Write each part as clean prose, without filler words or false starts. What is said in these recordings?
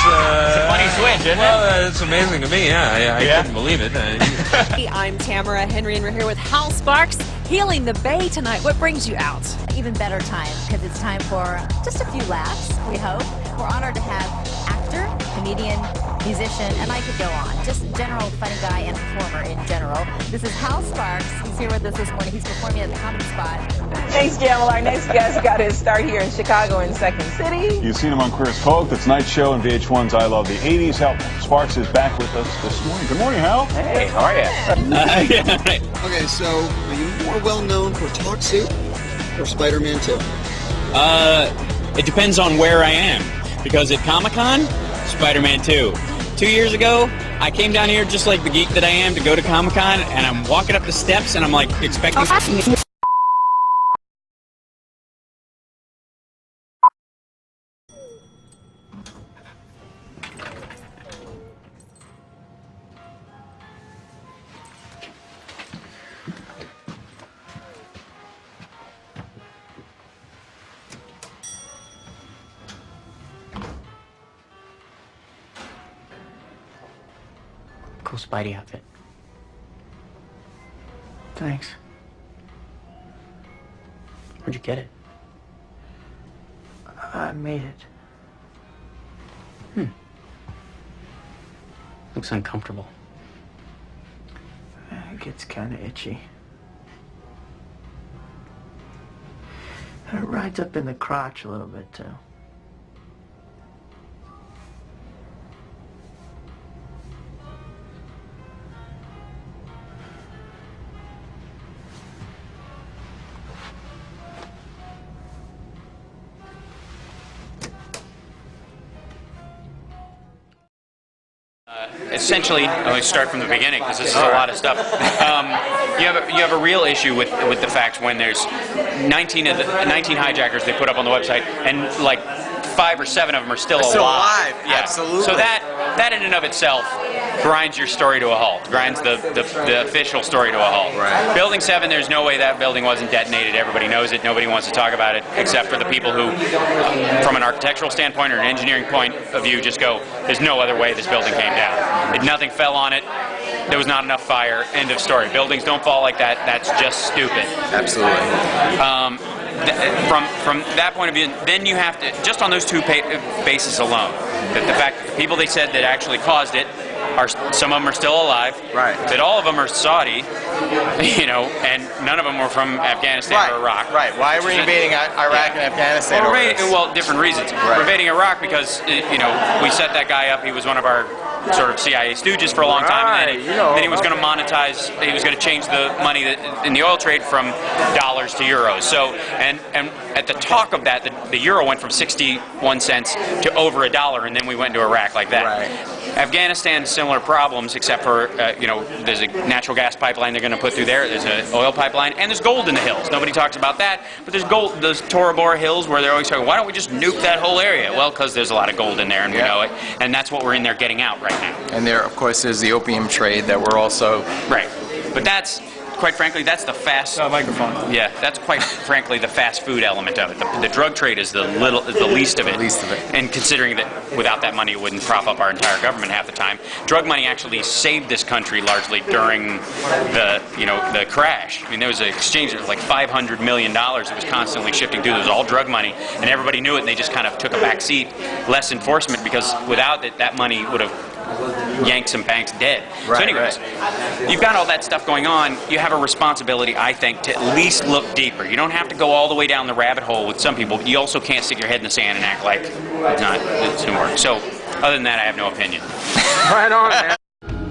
a funny switch, isn't it? Well, it's amazing to me, yeah. I couldn't believe it. I'm Tamara Henry, and we're here with Hal Sparks, healing the Bay tonight. What brings you out? Even better time, because it's time for just a few laughs, we hope. We're honored to have actor, comedian, musician, and I could go on. Just general funny guy and performer in general. This is Hal Sparks. He's here with us this morning. He's performing at the Comedy Spot. Thanks, Jamal. Our next guest got his start here in Chicago in Second City. You've seen him on Queer as Folk, The Tonight Show, and VH1's I Love the 80s. Hal Sparks is back with us this morning. Good morning, Hal. Hey, how are you? Okay, so are you more well known for Talk Soup or Spiderman 2? It depends on where I am. Because at Comic-Con, Spiderman 2. 2 years ago, I came down here just like the geek that I am to go to Comic-Con, and I'm walking up the steps and I'm like expecting... Cool Spidey outfit. Thanks. Where'd you get it? I made it. Looks uncomfortable. It gets kind of itchy. It rides up in the crotch a little bit, too. Essentially, let me start from the beginning because this is a lot of stuff. You have a real issue with the facts when there's 19 hijackers they put up on the website, and like 5 or 7 of them are still alive. Yeah. Absolutely. So that in and of itself grinds your story to a halt. Grinds the official story to a halt. Right. Building 7, there's no way that building wasn't detonated. Everybody knows it. Nobody wants to talk about it except for the people who, from an architectural standpoint or an engineering point of view, just go, there's no other way this building came down. Nothing fell on it. There was not enough fire. End of story. Buildings don't fall like that. That's just stupid. Absolutely. From that point of view, then you have to, just on those two bases alone, that the fact that the people they said that actually caused it, some of them are still alive. Right. That all of them are Saudi, and none of them were from Afghanistan or Iraq. Right. Why were we invading Iraq and Afghanistan? Well, different reasons. Right. We're invading Iraq because we set that guy up. He was one of our sort of CIA stooges for a long time, and then he was going to monetize. He was going to change the money in the oil trade from dollars to euros. So, and at the talk of that, the euro went from 61 cents to over $1, and then we went into Iraq like that. Right. Afghanistan, similar problems, except for there's a natural gas pipeline they're going to put through there. There's an oil pipeline, and there's gold in the hills. Nobody talks about that, but there's gold. Those Tora Bora hills where they're always talking, why don't we just nuke that whole area? Well, because there's a lot of gold in there, and we know it, and that's what we're in there getting out right now. And there, of course, there's the opium trade that we're also... Right. But that's, quite frankly, that's the fast... microphone. Yeah, that's quite frankly the fast food element of it. The drug trade is the least of it. And considering that without that money it wouldn't prop up our entire government half the time. Drug money actually saved this country largely during the crash. I mean, there was an exchange of like $500 million that was constantly shifting through. It was all drug money, and everybody knew it, and they just kind of took a back seat. Less enforcement, because without it, that money would have yanked some banks dead. Right, so anyways, you've got all that stuff going on. You have a responsibility, I think, to at least look deeper. You don't have to go all the way down the rabbit hole with some people. You also can't stick your head in the sand and act like it doesn't work. So other than that, I have no opinion. Right on, man.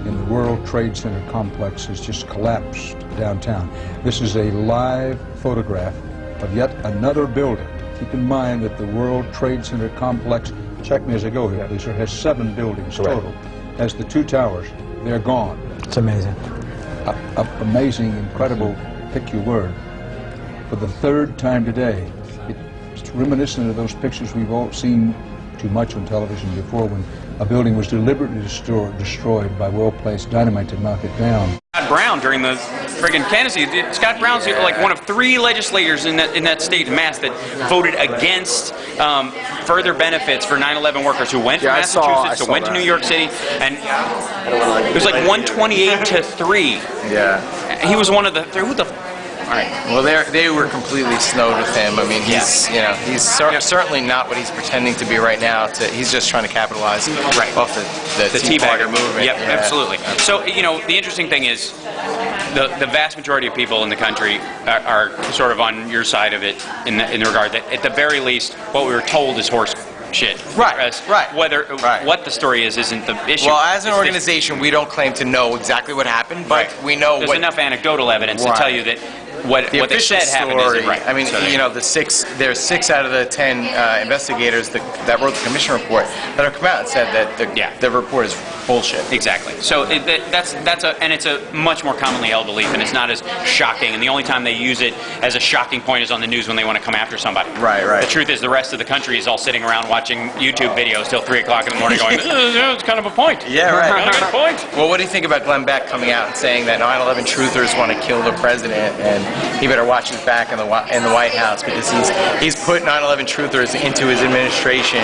In the World Trade Center complex has just collapsed downtown. This is a live photograph of yet another building. Keep in mind that the World Trade Center complex, check me as I go here, please, sir, has 7 buildings total. As the 2 towers, they're gone. It's amazing. Amazing, incredible, pick your word. For the 3rd time today, it's reminiscent of those pictures we've all seen too much on television before when a building was deliberately destroyed by well-placed dynamite to knock it down. Scott Brown during the friggin' candidacy. Scott Brown's like one of 3 legislators in that state in Mass that voted against further benefits for 9/11 workers who went to Massachusetts, who went to New York City, and it was like 128 to 3. Yeah. He was one of the who the. All right. Well, they were completely snowed with him. I mean, he's certainly not what he's pretending to be right now. He's just trying to capitalize off the Tea Party movement. Yep, absolutely. So, the interesting thing is the vast majority of people in the country are sort of on your side of it in the regard that, at the very least, what we were told is horse shit. Right. What the story is isn't the issue. Well, as an organization, we don't claim to know exactly what happened, but we know there's enough anecdotal evidence to tell you that what they said happened isn't right. I mean, there's 6 out of the 10 investigators that wrote the commission report that have come out and said that the report is bullshit. Exactly. So it's a much more commonly held belief, and it's not as shocking. And the only time they use it as a shocking point is on the news when they want to come after somebody. Right. The truth is, the rest of the country is all sitting around watching YouTube videos till 3 o'clock in the morning, going, "It's kind of a point." Yeah, right. Kind of a point. Well, what do you think about Glenn Beck coming out and saying that 9/11 truthers want to kill the president, and he better watch his back in the White House because he's put 9/11 truthers into his administration,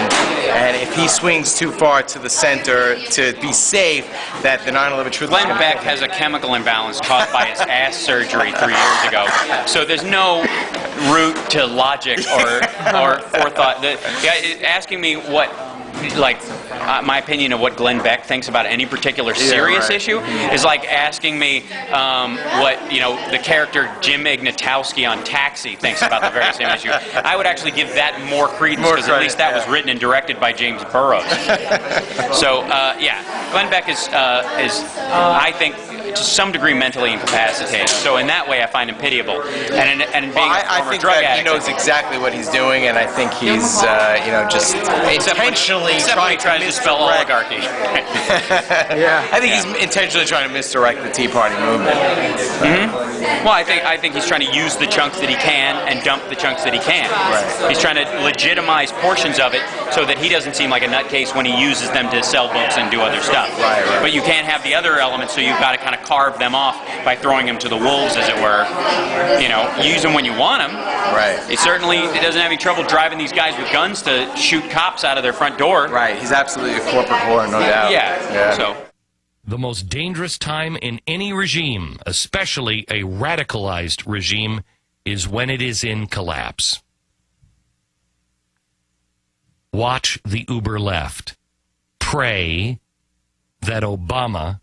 and if he swings too far to the center to be safe, that the 9/11 truthers. Glenn Beck has a chemical imbalance caused by his ass surgery 3 years ago, so there's no route to logic or forethought. Asking me what. My opinion of what Glenn Beck thinks about any particular serious issue is like asking me what the character Jim Ignatowski on Taxi thinks about the very same issue. I would actually give that more credence because at least that was written and directed by James Burrows. So Glenn Beck is I think to some degree mentally incapacitated. So in that way, I find him pitiable. And being I think drug that addict, he knows exactly what he's doing, and I think he's just intentionally trying to misspell oligarchy. I think he's intentionally trying to misdirect the Tea Party movement. Well, I think he's trying to use the chunks that he can and dump the chunks that he can. Right. He's trying to legitimize portions of it so that he doesn't seem like a nutcase when he uses them to sell books and do other stuff. Right. But you can't have the other elements, so you've got to kind of carve them off by throwing them to the wolves, as it were. Use them when you want them. Right. He certainly doesn't have any trouble driving these guys with guns to shoot cops out of their front door. Right. He's absolutely a corporate whore, no doubt. Yeah. So. The most dangerous time in any regime, especially a radicalized regime, is when it is in collapse. Watch the uber left. Pray that Obama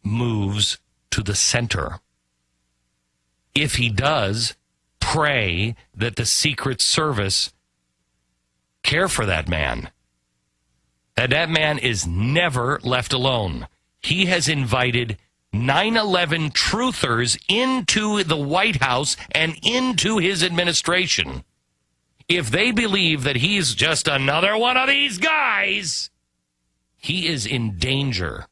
moves to the center. If he does, pray that the Secret Service care for that man. That man is never left alone. He has invited 9/11 truthers into the White House and into his administration. If they believe that he's just another one of these guys, he is in danger.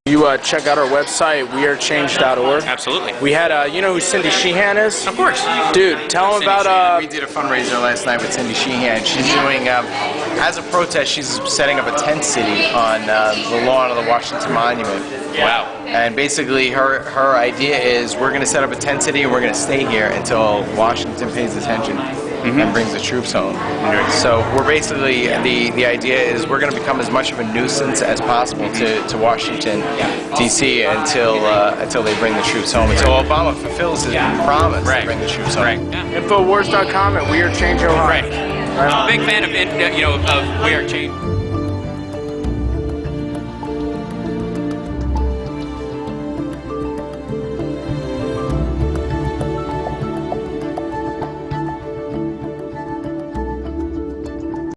You check out our website, wearechange.org. Absolutely. We had, you know who Cindy Sheehan is? Of course. Dude, tell them about... We did a fundraiser last night with Cindy Sheehan. She's doing, as a protest, she's setting up a tent city on the lawn of the Washington Monument. Wow. And basically her idea is we're going to set up a tent city and we're going to stay here until Washington pays attention. And brings the troops home. So we're basically, the idea is we're going to become as much of a nuisance as possible to Washington, D.C. until they bring the troops home. Until Obama fulfills his promise to bring the troops home. Infowars.com and We Are Change Ohio. Right. I'm a big fan of We Are Change.